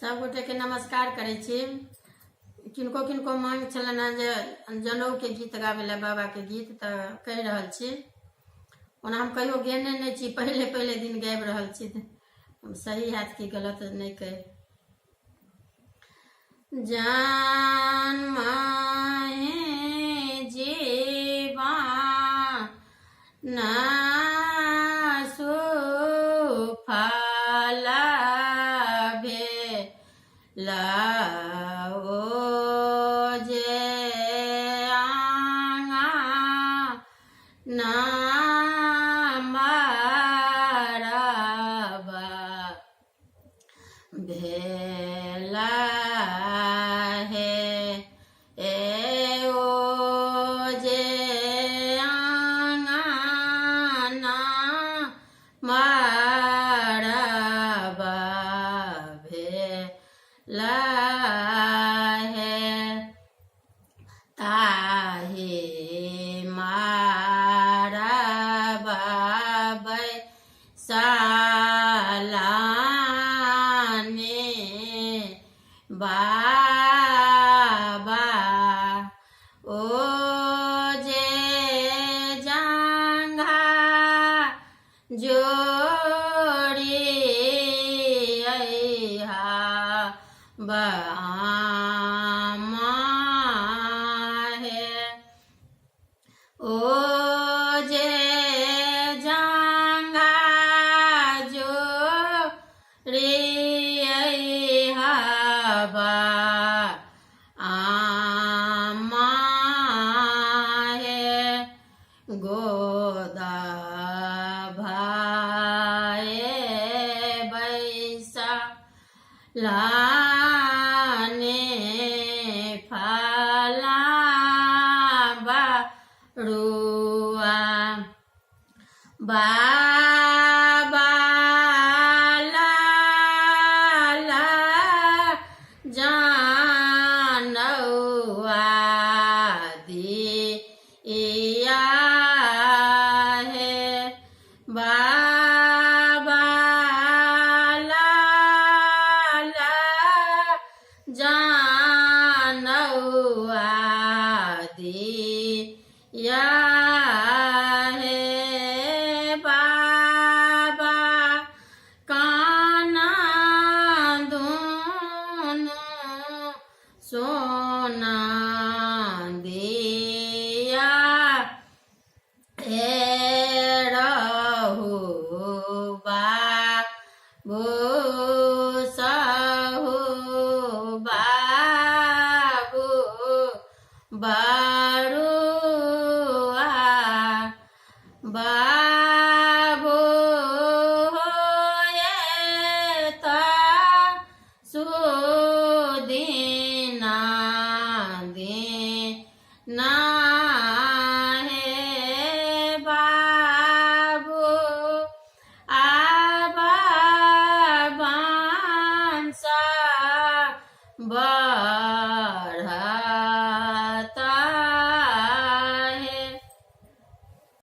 सब गोटे के नमस्कार करे छी। किनको किनको मांग छलनि जे जनऊ के गीत गावे ला, बाबा के गीत, तो कह रहल छी। ओना हम कहियो गेने नहीं छी, पहले पहले दिन गाबि रहल छी। सही हैत कि गलत नहीं कह। जान माहे जीवा ना सुफला भेलाओ जे आंगा ना मारबा भेला है ए ओ जे आंगा ना मारबा भेला है ताहे मारबा सालाने बाबा ओ जे जांघा जोड़ी अइहा बामा है ओ जे जांघा जोड़ी अइहा बामा है गोदा भाए बैसा लाने फला बरुआ बाबा लाला जानौआ दिया है बाबा लाला जानौआ दिया है बाबा काना दोनों सोना दिया हे रहु बाबू सहु बाबू बरुआ बाबू होएता सुदीना दीना है बाबू आबा बांसा